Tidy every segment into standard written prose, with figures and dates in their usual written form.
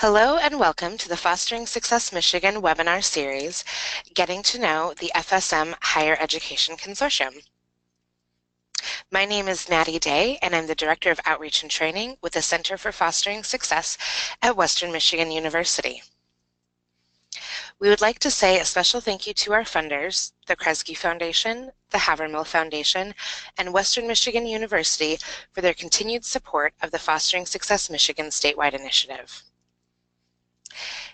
Hello and welcome to the Fostering Success Michigan webinar series, Getting to Know the FSM Higher Education Consortium. My name is Maddie Day, and I'm the Director of Outreach and Training with the Center for Fostering Success at Western Michigan University. We would like to say a special thank you to our funders, the Kresge Foundation, the Havermill Foundation, and Western Michigan University for their continued support of the Fostering Success Michigan statewide initiative.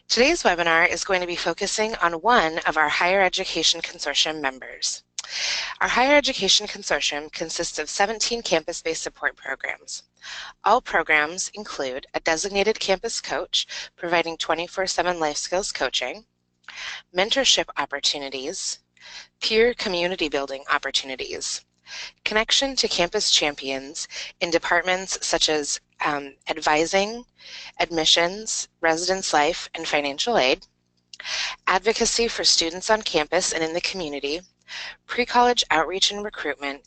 Today's webinar is going to be focusing on one of our Higher Education Consortium members. Our Higher Education Consortium consists of 17 campus-based support programs. All programs include a designated campus coach providing 24/7 life skills coaching, mentorship opportunities, peer community building opportunities, connection to campus champions in departments such as advising, admissions, residence life, and financial aid, advocacy for students on campus and in the community, pre-college outreach and recruitment,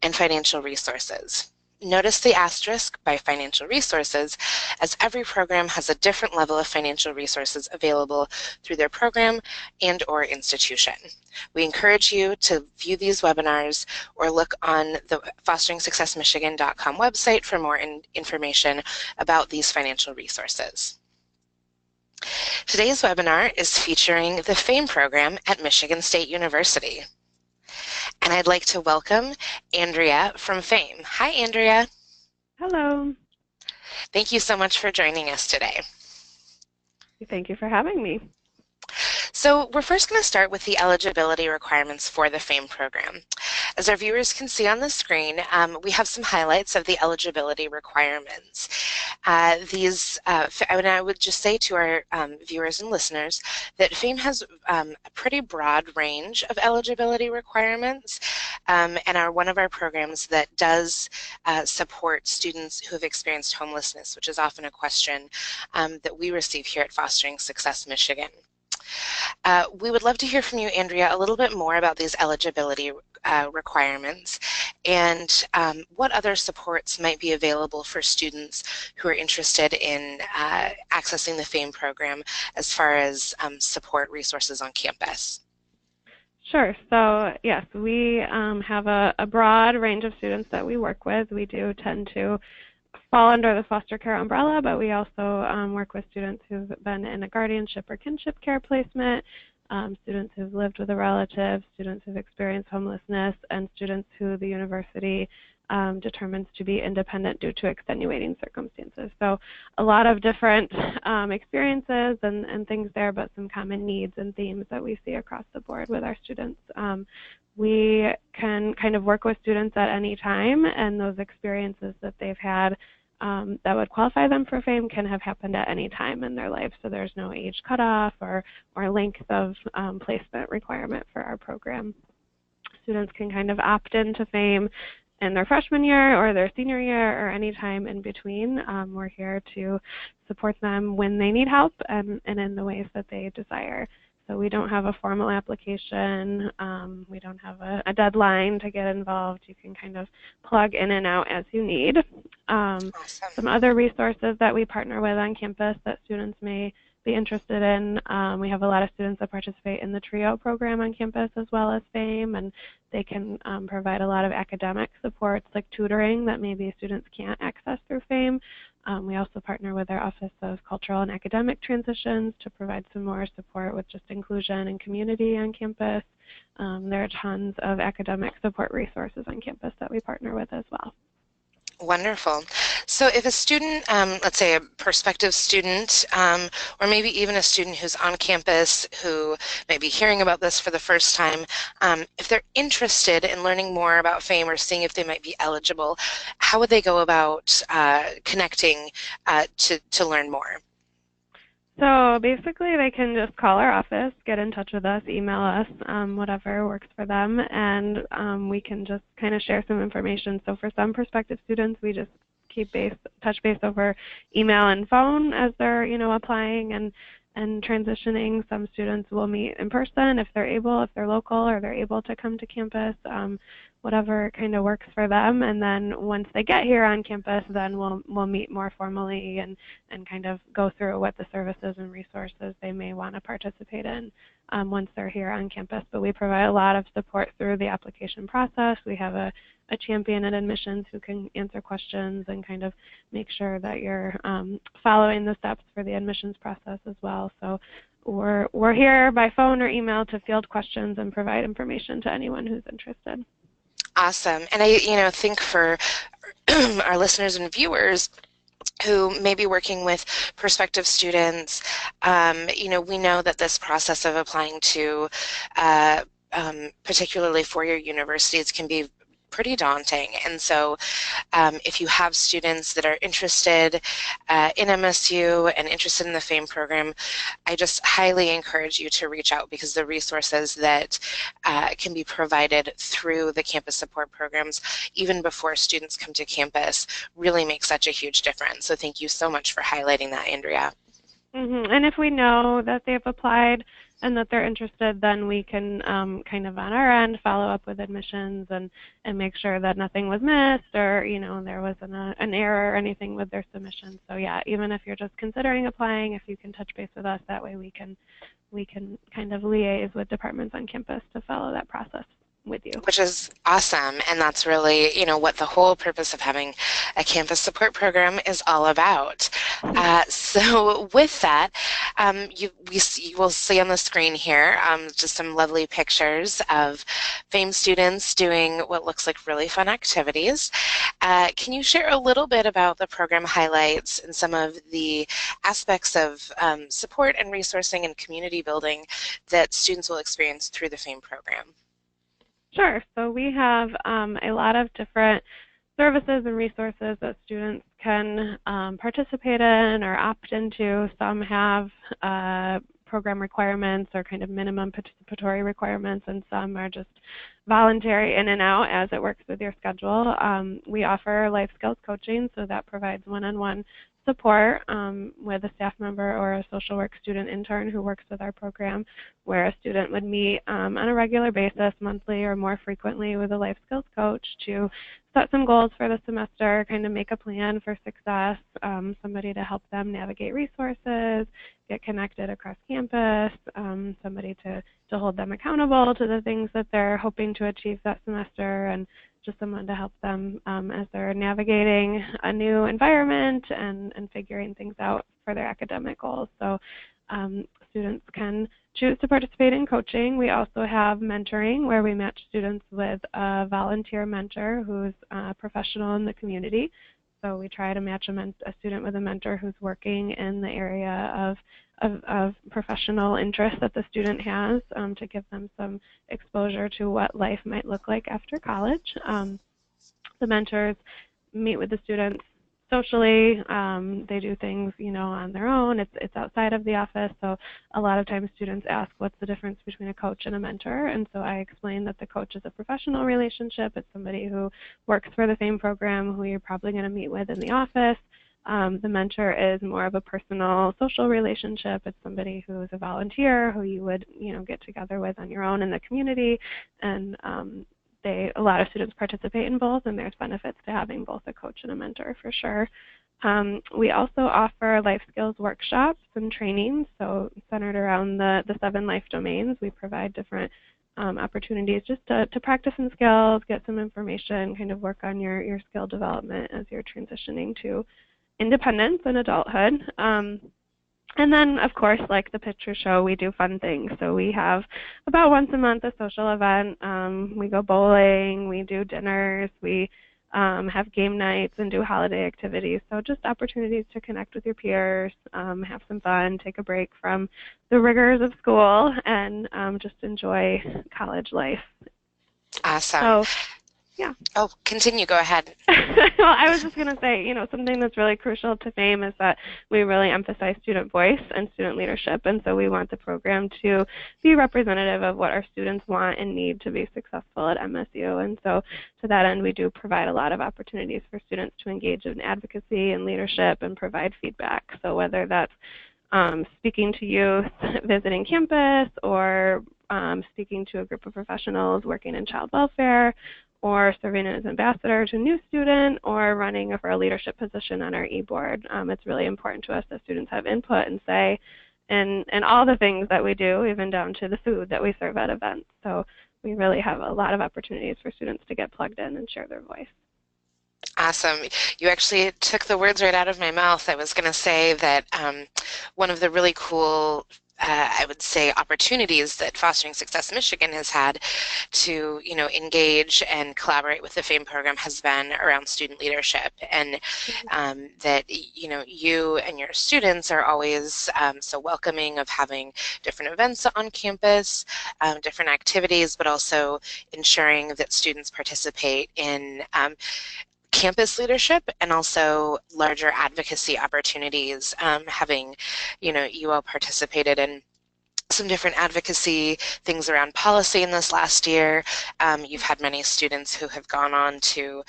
and financial resources. Notice the asterisk by financial resources, as every program has a different level of financial resources available through their program and/or institution. We encourage you to view these webinars or look on the fosteringsuccessmichigan.com website for more information about these financial resources. Today's webinar is featuring the FAME program at Michigan State University. And I'd like to welcome Andrea from FAME. Hi, Andrea. Hello. Thank you so much for joining us today. Thank you for having me. So we're first going to start with the eligibility requirements for the FAME program. As our viewers can see on the screen, we have some highlights of the eligibility requirements. I would just say to our viewers and listeners that FAME has a pretty broad range of eligibility requirements and are one of our programs that does support students who have experienced homelessness, which is often a question that we receive here at Fostering Success Michigan. We would love to hear from you, Andrea, a little bit more about these eligibility requirements and what other supports might be available for students who are interested in accessing the FAME program as far as support resources on campus. Sure. So yes, we have a broad range of students that we work with. We do tend to fall under the foster care umbrella, but we also work with students who've been in a guardianship or kinship care placement, students who've lived with a relative, students who've experienced homelessness, and students who the university determines to be independent due to extenuating circumstances. So a lot of different experiences and things there, but some common needs and themes that we see across the board with our students. We can kind of work with students at any time, and those experiences that they've had that would qualify them for FAME can have happened at any time in their life. So there's no age cutoff or length of placement requirement for our program. Students can kind of opt into FAME in their freshman year or their senior year or any time in between. We're here to support them when they need help and in the ways that they desire. So we don't have a formal application. We don't have a deadline to get involved. You can kind of plug in and out as you need. Awesome. Some other resources that we partner with on campus that students may be interested in. We have a lot of students that participate in the TRIO program on campus as well as FAME, and they can provide a lot of academic supports like tutoring that maybe students can't access through FAME. We also partner with our Office of Cultural and Academic Transitions to provide some more support with just inclusion and community on campus. There are tons of academic support resources on campus that we partner with as well. Wonderful. So if a student, let's say a prospective student, or maybe even a student who's on campus who may be hearing about this for the first time, if they're interested in learning more about FAME or seeing if they might be eligible, how would they go about connecting to learn more? So basically they can just call our office, get in touch with us, email us, whatever works for them, and we can just kind of share some information. So for some prospective students, we just keep touch base over email and phone as they're applying and transitioning. Some students will meet in person if they're able, if they're local or they're able to come to campus. whatever kind of works for them. And then once they get here on campus, then we'll meet more formally and kind of go through what the services and resources they may want to participate in once they're here on campus. But we provide a lot of support through the application process. We have a champion at admissions who can answer questions and kind of make sure that you're following the steps for the admissions process as well. So we're here by phone or email to field questions and provide information to anyone who's interested. Awesome. And I think for our listeners and viewers who may be working with prospective students, we know that this process of applying to particularly four-year universities can be pretty daunting. And so if you have students that are interested in MSU and interested in the FAME program, I just highly encourage you to reach out, because the resources that can be provided through the campus support programs, even before students come to campus, really make such a huge difference. So thank you so much for highlighting that, Andrea. And if we know that they've applied and that they're interested, then we can kind of on our end follow up with admissions and make sure that nothing was missed, or there wasn't an error or anything with their submission. So yeah, even if you're just considering applying, if you can touch base with us, that way we can kind of liaise with departments on campus to follow that process with you. Which is awesome, and that's really what the whole purpose of having a campus support program is all about. So with that, you will see on the screen here just some lovely pictures of FAME students doing what looks like really fun activities. Can you share a little bit about the program highlights and some of the aspects of support and resourcing and community building that students will experience through the FAME program? Sure. So we have a lot of different services and resources that students can participate in or opt into. Some have program requirements or kind of minimum participatory requirements, and some are just voluntary in and out as it works with your schedule. We offer life skills coaching, so that provides one-on-one support with a staff member or a social work student intern who works with our program, where a student would meet on a regular basis, monthly or more frequently, with a life skills coach to set some goals for the semester, kind of make a plan for success, somebody to help them navigate resources, get connected across campus, somebody to hold them accountable to the things that they're hoping to achieve that semester, and just someone to help them as they're navigating a new environment and figuring things out for their academic goals. So students can choose to participate in coaching. We also have mentoring, where we match students with a volunteer mentor who's a professional in the community. So we try to match a student with a mentor who's working in the area of professional interest that the student has, to give them some exposure to what life might look like after college. The mentors meet with the students socially. They do things, on their own. It's outside of the office. So a lot of times students ask, what's the difference between a coach and a mentor? And so I explain that the coach is a professional relationship. It's somebody who works for the FAME program who you're probably going to meet with in the office. The mentor is more of a personal social relationship. It's somebody who is a volunteer who you would, get together with on your own in the community. And a lot of students participate in both, and there's benefits to having both a coach and a mentor for sure. We also offer life skills workshops and trainings, so centered around the 7 life domains. We provide different opportunities just to practice some skills, get some information, kind of work on your skill development as you're transitioning to independence and adulthood. And then, of course, like the picture show, we do fun things. So we have about once a month a social event. We go bowling, we do dinners, we have game nights and do holiday activities. So just opportunities to connect with your peers, have some fun, take a break from the rigors of school, and just enjoy college life. Awesome. So, yeah. Oh, continue. Go ahead. Well, I was just going to say, something that's really crucial to FAME is that we really emphasize student voice and student leadership. And so we want the program to be representative of what our students want and need to be successful at MSU. And so to that end, we do provide a lot of opportunities for students to engage in advocacy and leadership and provide feedback. So whether that's speaking to youth, visiting campus, or speaking to a group of professionals working in child welfare, or serving as ambassador to a new student, or running for a leadership position on our e-board. It's really important to us that students have input and say in all the things that we do, even down to the food that we serve at events. So we really have a lot of opportunities for students to get plugged in and share their voice. Awesome. You actually took the words right out of my mouth. I was going to say that one of the really cool, I would say, opportunities that Fostering Success Michigan has had to, engage and collaborate with the FAME program has been around student leadership, and that, you and your students are always so welcoming of having different events on campus, different activities, but also ensuring that students participate in campus leadership and also larger advocacy opportunities. Having, you all participated in some different advocacy things around policy in this last year. You've had many students who have gone on to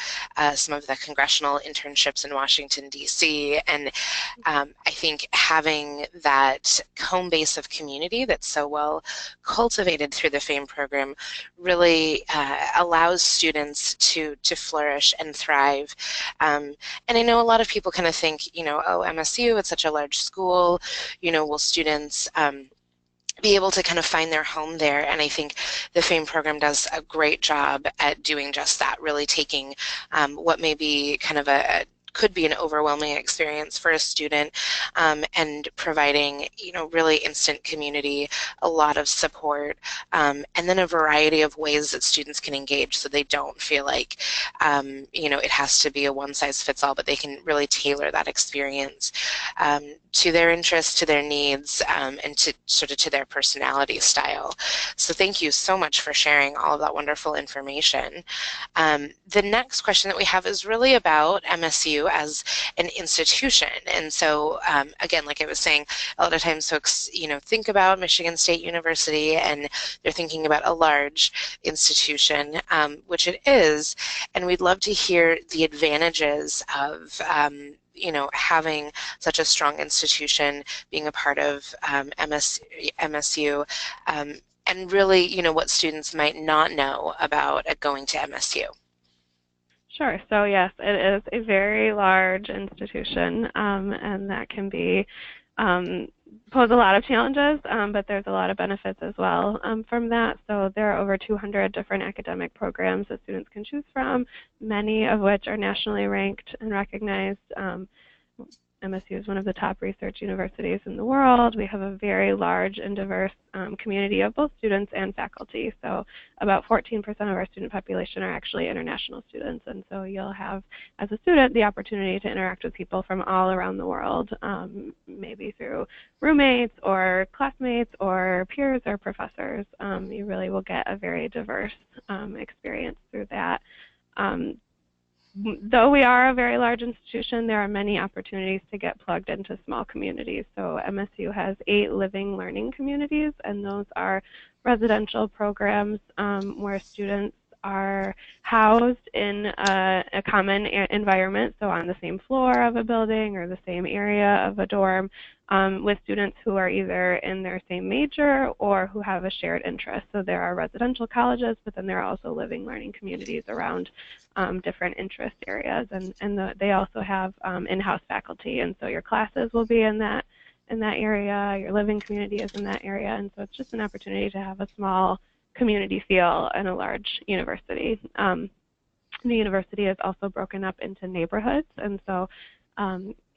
some of the congressional internships in Washington, D.C. And I think having that home base of community that's so well cultivated through the FAME program really allows students to flourish and thrive. And I know a lot of people kind of think, oh, MSU, it's such a large school, will students be able to kind of find their home there. And I think the FAME program does a great job at doing just that, really taking what may be kind of could be an overwhelming experience for a student, and providing, really instant community, a lot of support, and then a variety of ways that students can engage so they don't feel like, it has to be a one-size-fits-all, but they can really tailor that experience to their interests, to their needs, and to sort of to their personality style. So thank you so much for sharing all of that wonderful information. The next question that we have is really about MSU as an institution. And so again, like I was saying, a lot of times folks, think about Michigan State University and they're thinking about a large institution, which it is. And we'd love to hear the advantages of having such a strong institution, being a part of MSU, and really, what students might not know about going to MSU. Sure. So yes, it is a very large institution, and that can be pose a lot of challenges, but there's a lot of benefits as well from that. So there are over 200 different academic programs that students can choose from, many of which are nationally ranked and recognized. MSU is one of the top research universities in the world. We have a very large and diverse community of both students and faculty. So about 14% of our student population are actually international students. And so you'll have, as a student, the opportunity to interact with people from all around the world, maybe through roommates or classmates or peers or professors. You really will get a very diverse experience through that. Though we are a very large institution, there are many opportunities to get plugged into small communities. So MSU has 8 living learning communities, and those are residential programs where students are housed in a common environment, so on the same floor of a building or the same area of a dorm, with students who are either in their same major or who have a shared interest. So there are residential colleges, but then there are also living learning communities around different interest areas, and they also have in-house faculty, and so your classes will be in that area, your living community is in that area, and so it's just an opportunity to have a small community feel in a large university. The university is also broken up into neighborhoods, and so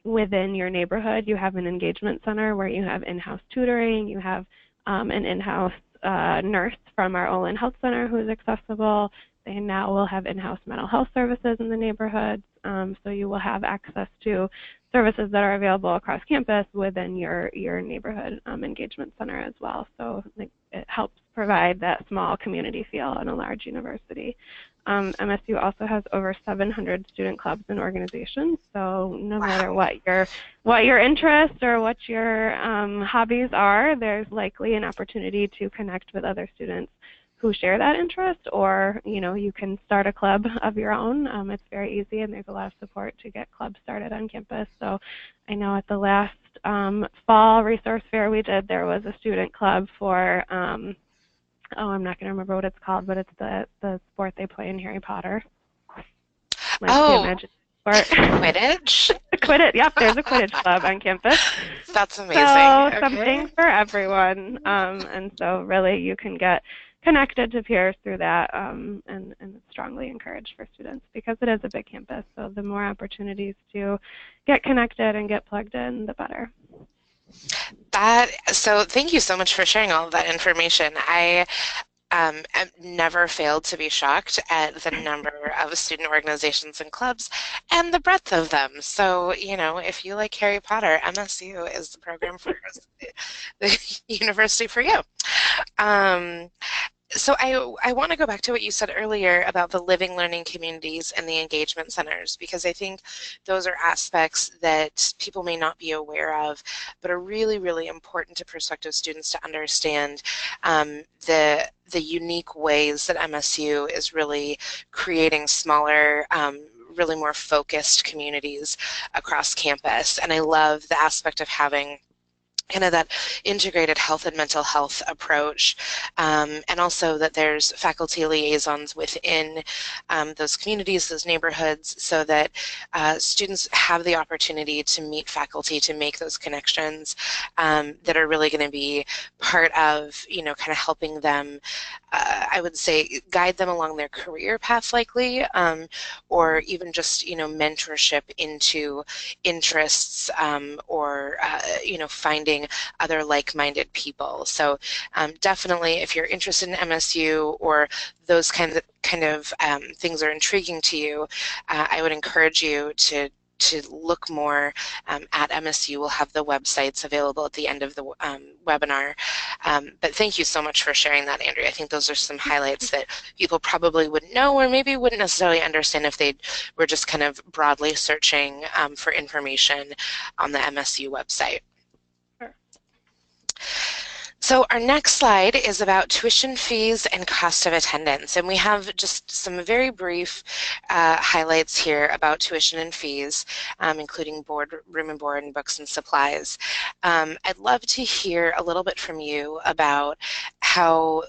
within your neighborhood you have an engagement center where you have in-house tutoring, you have an in-house nurse from our Olin Health Center who is accessible. They now will have in-house mental health services in the neighborhoods, so you will have access to services that are available across campus within your neighborhood engagement center as well. So it helps provide that small community feel in a large university. MSU also has over 700 student clubs and organizations, so no matter what your interests or what your hobbies are, there's likely an opportunity to connect with other students who share that interest, or you can start a club of your own. It's very easy, and there's a lot of support to get clubs started on campus. So I know at the last fall resource fair we did, there was a student club for oh, I'm not going to remember what it's called, but it's the sport they play in Harry Potter. Like the Oh, imaginary sport. Quidditch? Quidditch. Yep, there's a Quidditch club on campus. That's amazing. So Okay. something for everyone. And so really you can get connected to peers through that, and strongly encouraged for students because it is a big campus. So the more opportunities to get connected and get plugged in, the better. So thank you so much for sharing all of that information. I've never failed to be shocked at the number of student organizations and clubs and the breadth of them. So, if you like Harry Potter, MSU is the program for the university for you. Um, so I want to go back to what you said earlier about the living learning communities and the engagement centers, because I think those are aspects that people may not be aware of, but are really, really important to prospective students to understand the unique ways that MSU is really creating smaller, really more focused communities across campus. And I love the aspect of having kind of that integrated health and mental health approach, and also that there's faculty liaisons within those communities, those neighborhoods, so that students have the opportunity to meet faculty, to make those connections that are really going to be part of, kind of helping them, I would say, guide them along their career path likely, or even just, mentorship into interests, or, finding other like-minded people. So definitely, if you're interested in MSU or those kind of things are intriguing to you, I would encourage you to look more at MSU. We'll have the websites available at the end of the webinar. But thank you so much for sharing that, Andrea. I think those are some highlights that people probably wouldn't know or maybe wouldn't necessarily understand if they were just kind of broadly searching for information on the MSU website. Sure. So our next slide is about tuition fees and cost of attendance, and we have just some very brief highlights here about tuition and fees, including room and board, and books and supplies. I'd love to hear a little bit from you about how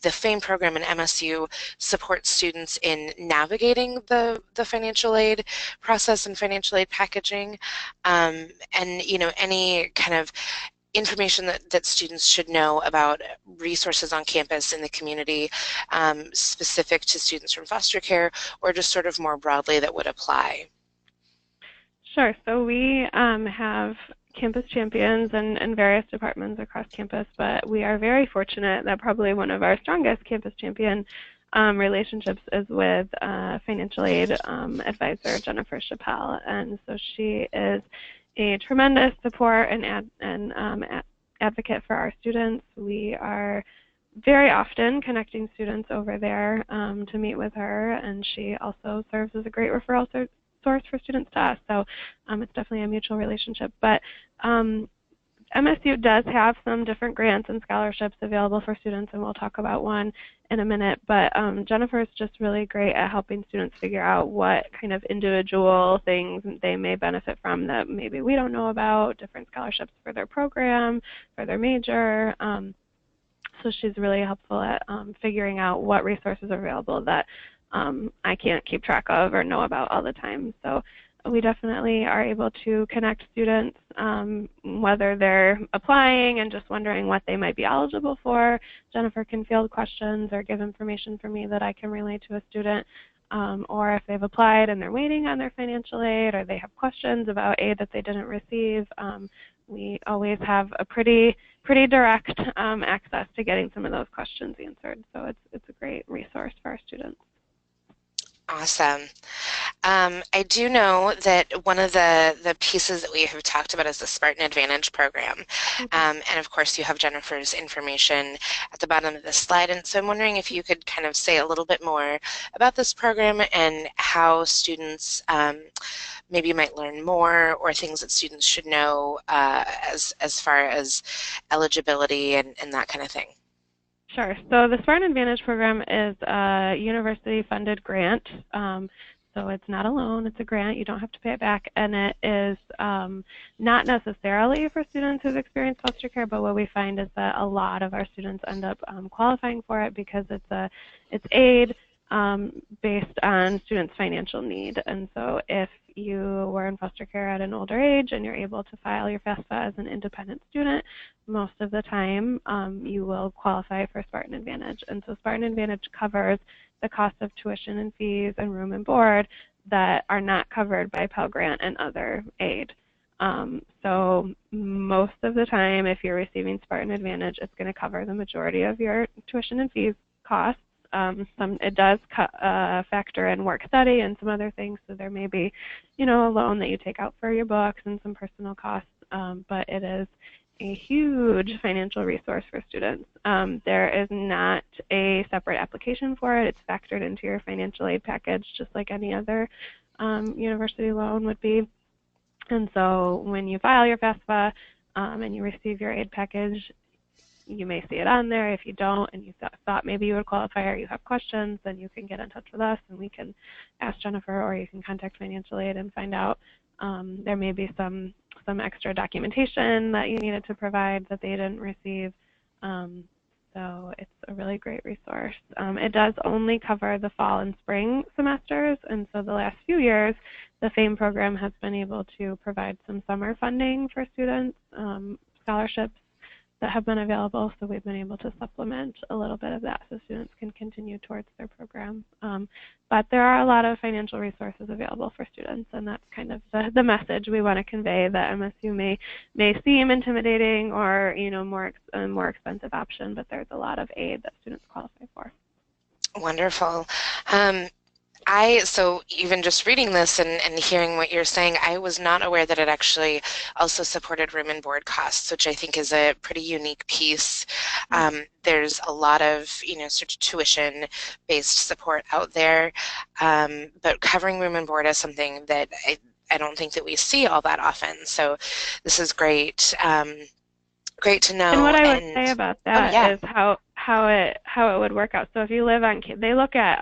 the FAME program in MSU supports students in navigating the financial aid process and financial aid packaging, and any kind of information that students should know about resources on campus in the community, specific to students from foster care, or just sort of more broadly that would apply. Sure. So we have campus champions in various departments across campus, but we are very fortunate that probably one of our strongest campus champion relationships is with financial aid advisor Jennifer Chappelle, and so she is a tremendous support and advocate for our students. We are very often connecting students over there to meet with her, and she also serves as a great referral source for students to us. So it's definitely a mutual relationship. But MSU does have some different grants and scholarships available for students, and we'll talk about one in a minute. But Jennifer is just really great at helping students figure out what kind of individual things they may benefit from that maybe we don't know about, different scholarships for their program, for their major. So she's really helpful at figuring out what resources are available that I can't keep track of or know about all the time. So we definitely are able to connect students, whether they're applying and just wondering what they might be eligible for. Jennifer can field questions or give information for me that I can relay to a student, or if they've applied and they're waiting on their financial aid, or they have questions about aid that they didn't receive. We always have a pretty direct access to getting some of those questions answered. So it's a great resource for our students. Awesome. I do know that one of the pieces that we have talked about is the Spartan Advantage program. And of course, you have Jennifer's information at the bottom of the slide. And so I'm wondering if you could kind of say a little bit more about this program and how students maybe might learn more, or things that students should know as far as eligibility and that kind of thing. Sure. So the Spartan Advantage program is a university-funded grant. So it's not a loan, it's a grant. You don't have to pay it back. And it is not necessarily for students who've experienced foster care, but what we find is that a lot of our students end up qualifying for it because it's aid based on students' financial need. And so if you were in foster care at an older age and you're able to file your FAFSA as an independent student, most of the time you will qualify for Spartan Advantage. And so Spartan Advantage covers the cost of tuition and fees and room and board that are not covered by Pell Grant and other aid. So most of the time, if you're receiving Spartan Advantage, it's going to cover the majority of your tuition and fees costs. It does factor in work study and some other things, so there may be, a loan that you take out for your books and some personal costs, but it is a huge financial resource for students. There is not a separate application for it. It's factored into your financial aid package just like any other university loan would be. And so when you file your FAFSA and you receive your aid package, you may see it on there. If you don't and you thought maybe you would qualify or you have questions, then you can get in touch with us and we can ask Jennifer, or you can contact financial aid and find out. There may be some extra documentation that you needed to provide that they didn't receive. So it's a really great resource. It does only cover the fall and spring semesters, and so the last few years, the FAME program has been able to provide some summer funding for students, scholarships that have been available, so we've been able to supplement a little bit of that so students can continue towards their program. But there are a lot of financial resources available for students, and that's kind of the message we want to convey, that MSU may seem intimidating or more expensive option, but there's a lot of aid that students qualify for. Wonderful. So even just reading this and hearing what you're saying, I was not aware that it actually also supported room and board costs, which I think is a pretty unique piece. There's a lot of, sort of tuition-based support out there, but covering room and board is something that I don't think that we see all that often. So this is great. Great to know. And what I would say about that is how it would work out. So if you live on, they look at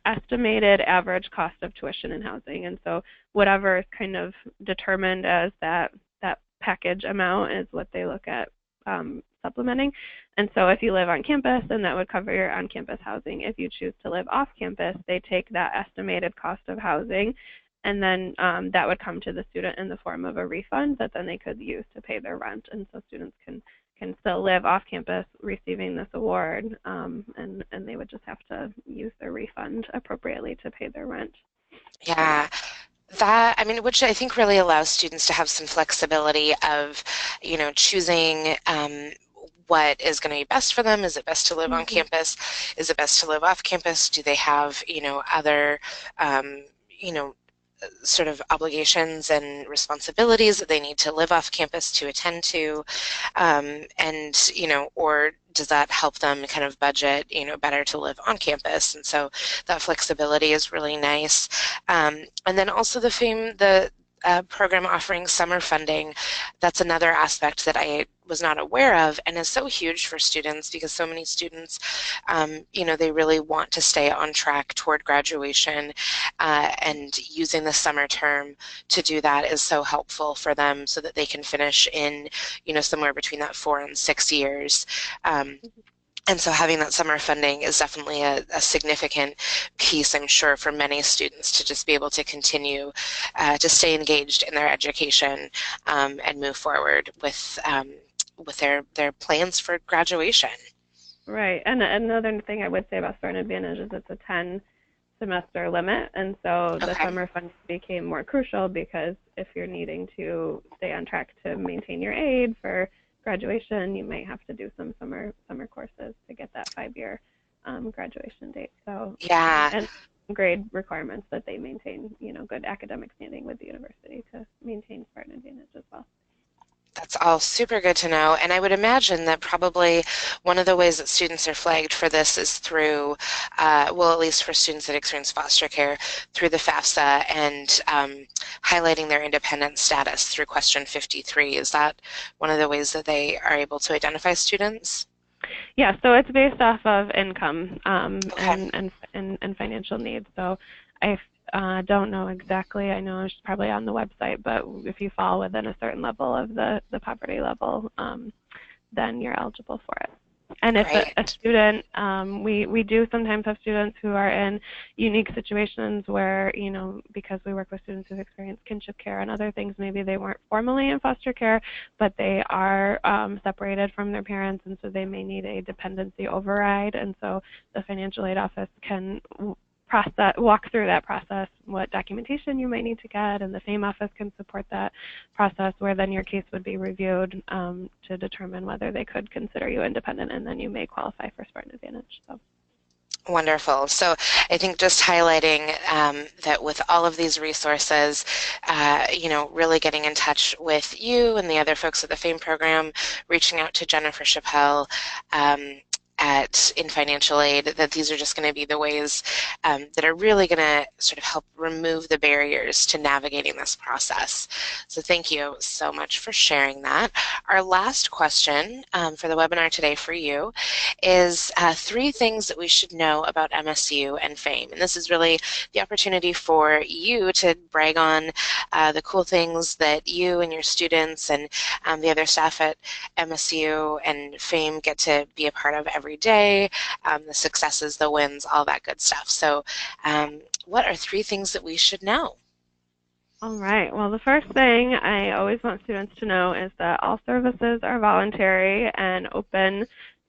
estimated average cost of tuition and housing, and so whatever is kind of determined as that package amount is what they look at supplementing. And so if you live on campus, then that would cover your on-campus housing. If you choose to live off campus, they take that estimated cost of housing, and then that would come to the student in the form of a refund that then they could use to pay their rent. And so students can still live off campus receiving this award, and they would just have to use their refund appropriately to pay their rent. Yeah. Which I think really allows students to have some flexibility of, choosing what is going to be best for them. Is it best to live on campus? Is it best to live off campus? Do they have, other, sort of obligations and responsibilities that they need to live off campus to attend to, or does that help them kind of budget, better to live on campus? And so that flexibility is really nice. And then also the program offering summer funding, that's another aspect that I was not aware of and is so huge for students, because so many students, they really want to stay on track toward graduation, and using the summer term to do that is so helpful for them so that they can finish in, somewhere between that 4 and 6 years. And so having that summer funding is definitely a significant piece, I'm sure, for many students to just be able to continue to stay engaged in their education, and move forward with their plans for graduation. Right. And another thing I would say about Spartan Advantage is it's a 10-semester limit, and so the summer funding became more crucial, because if you're needing to stay on track to maintain your aid for graduation, you might have to do some summer courses to get that 5-year graduation date. So and grade requirements that they maintain, good academic standing with the university to maintain Spartan Advantage as well. That's all super good to know. And I would imagine that probably one of the ways that students are flagged for this is through, at least for students that experience foster care, through the FAFSA and highlighting their independent status through question 53. Is that one of the ways that they are able to identify students? Yeah, so it's based off of income and financial needs. So don't know exactly. I know it's probably on the website, but if you fall within a certain level of the poverty level, then you're eligible for it. And if a Great. student, we do sometimes have students who are in unique situations where, because we work with students who've experienced kinship care and other things, maybe they weren't formally in foster care, but they are separated from their parents, and so they may need a dependency override. And so the financial aid office can walk through that process, what documentation you might need to get, and the FAME office can support that process, where then your case would be reviewed to determine whether they could consider you independent, and then you may qualify for Spartan Advantage. So. Wonderful. So I think just highlighting that with all of these resources, really getting in touch with you and the other folks at the FAME program, reaching out to Jennifer Chappelle, in financial aid, that these are just going to be the ways that are really going to sort of help remove the barriers to navigating this process. So thank you so much for sharing that. Our last question for the webinar today for you is 3 things that we should know about MSU and FAME. And this is really the opportunity for you to brag on the cool things that you and your students and the other staff at MSU and FAME get to be a part of every day, the successes, the wins, all that good stuff. So what are 3 things that we should know? All right. Well, the first thing I always want students to know is that all services are voluntary and open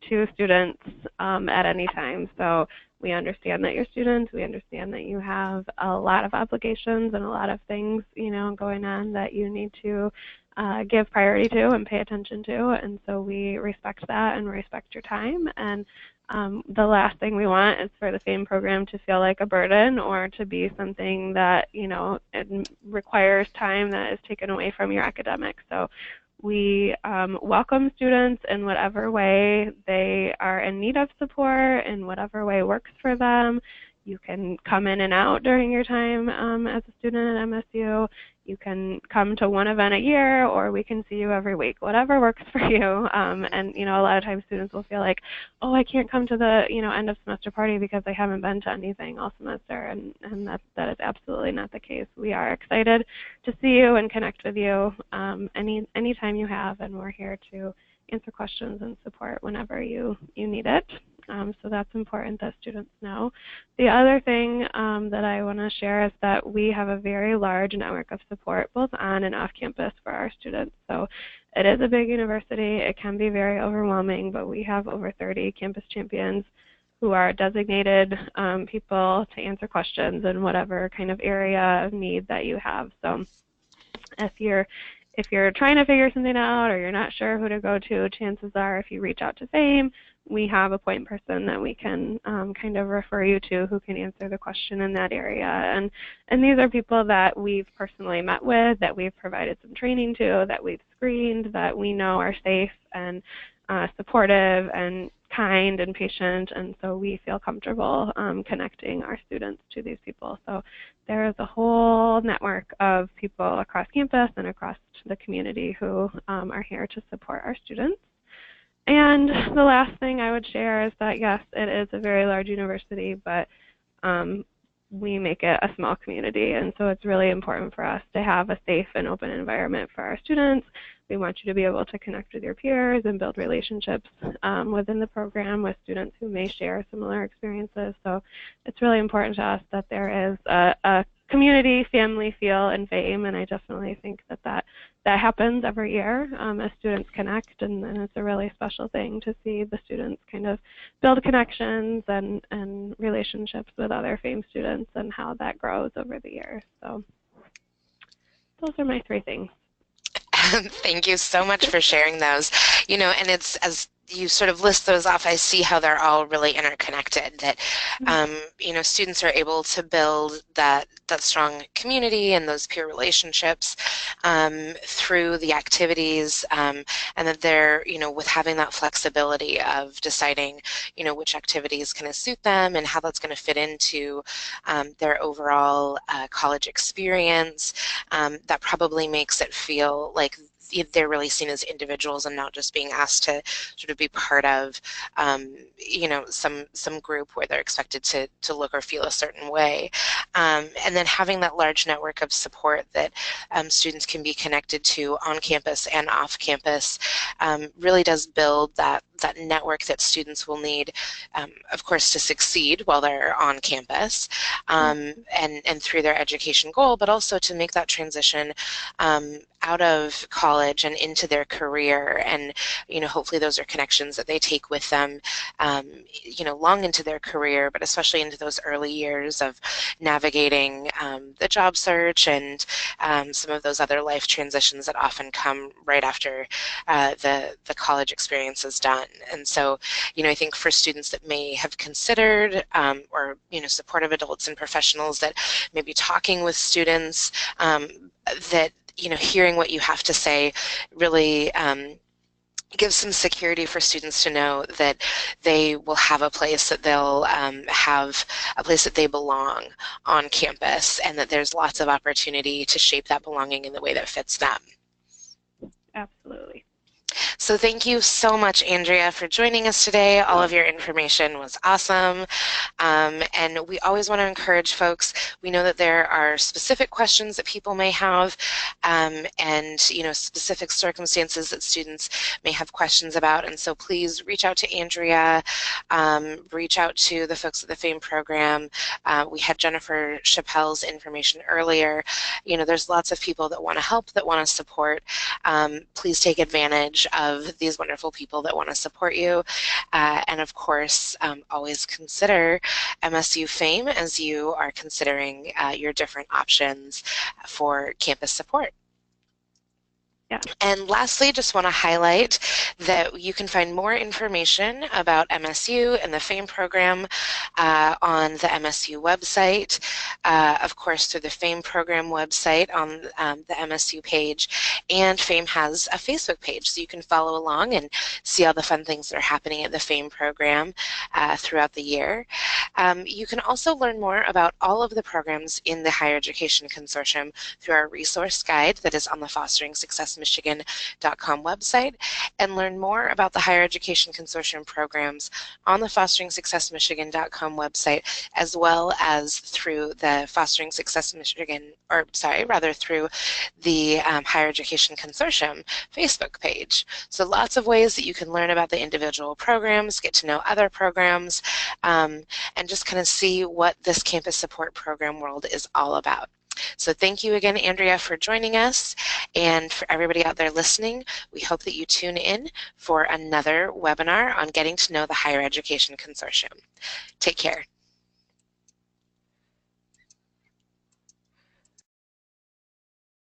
to students at any time. So we understand that you're students. We understand that you have a lot of obligations and a lot of things, going on that you need to give priority to and pay attention to. And so we respect that and respect your time. And the last thing we want is for the FAME program to feel like a burden or to be something that, it requires time that is taken away from your academics. So we welcome students in whatever way they are in need of support, in whatever way works for them. You can come in and out during your time as a student at MSU. You can come to one event a year, or we can see you every week, whatever works for you. And, a lot of times students will feel like, oh, I can't come to the, end of semester party because I haven't been to anything all semester. And that is absolutely not the case. We are excited to see you and connect with you anytime you have, and we're here to answer questions and support whenever you need it. So that's important that students know. The other thing that I want to share is that we have a very large network of support both on and off campus for our students. So it is a big university. It can be very overwhelming, but we have over 30 campus champions who are designated people to answer questions in whatever kind of area of need that you have. So if you're trying to figure something out or you're not sure who to go to, chances are if you reach out to FAME, we have a point person that we can kind of refer you to who can answer the question in that area. And these are people that we've personally met with, that we've provided some training to, that we've screened, that we know are safe and supportive and kind and patient, and so we feel comfortable connecting our students to these people. So there is a whole network of people across campus and across the community who are here to support our students. And the last thing I would share is that, yes, it is a very large university, but we make it a small community, and so it's really important for us to have a safe and open environment for our students. We want you to be able to connect with your peers and build relationships within the program with students who may share similar experiences. So it's really important to us that there is a community, family feel in FAME, and I definitely think that happens every year as students connect, and it's a really special thing to see the students kind of build connections and relationships with other FAME students and how that grows over the years. So those are my 3 things. Thank you so much for sharing those. And it's, as you sort of list those off, I see how they're all really interconnected, that students are able to build that strong community and those peer relationships through the activities, and that they're, with having that flexibility of deciding, which activities kind of suit them and how that's going to fit into their overall college experience, that probably makes it feel like they're really seen as individuals and not just being asked to sort of be part of, some group where they're expected to look or feel a certain way. And then having that large network of support that students can be connected to on campus and off campus really does build that network that students will need, of course, to succeed while they're on campus and through their education goal, but also to make that transition out of college and into their career. And, hopefully those are connections that they take with them, long into their career, but especially into those early years of navigating the job search and some of those other life transitions that often come right after the college experience is done. And so, I think for students that may have considered or, supportive adults and professionals that may be talking with students, that, hearing what you have to say really gives some security for students to know that they will have a place, that they'll have a place that they belong on campus, and that there's lots of opportunity to shape that belonging in the way that fits them. Absolutely. So thank you so much, Andrea, for joining us today. All of your information was awesome. And we always want to encourage folks. We know that there are specific questions that people may have and, specific circumstances that students may have questions about. And so please reach out to Andrea, reach out to the folks at the FAME program. We had Jennifer Chappelle's information earlier. There's lots of people that want to help, that want to support. Please take advantage of these wonderful people that want to support you. And of course, always consider MSU FAME as you are considering your different options for campus support. Yeah. And lastly, just want to highlight that you can find more information about MSU and the FAME program on the MSU website, of course through the FAME program website on the MSU page, and FAME has a Facebook page, so you can follow along and see all the fun things that are happening at the FAME program throughout the year. You can also learn more about all of the programs in the Higher Education Consortium through our resource guide that is on the Fostering Success Michigan.com website, and learn more about the Higher Education Consortium programs on the Fostering Success Michigan.com website, as well as through the Fostering Success Michigan, through the Higher Education Consortium Facebook page. So lots of ways that you can learn about the individual programs, get to know other programs, and just kind of see what this campus support program world is all about. So thank you again, Andrea, for joining us. And for everybody out there listening, we hope that you tune in for another webinar on getting to know the Higher Education Consortium. Take care.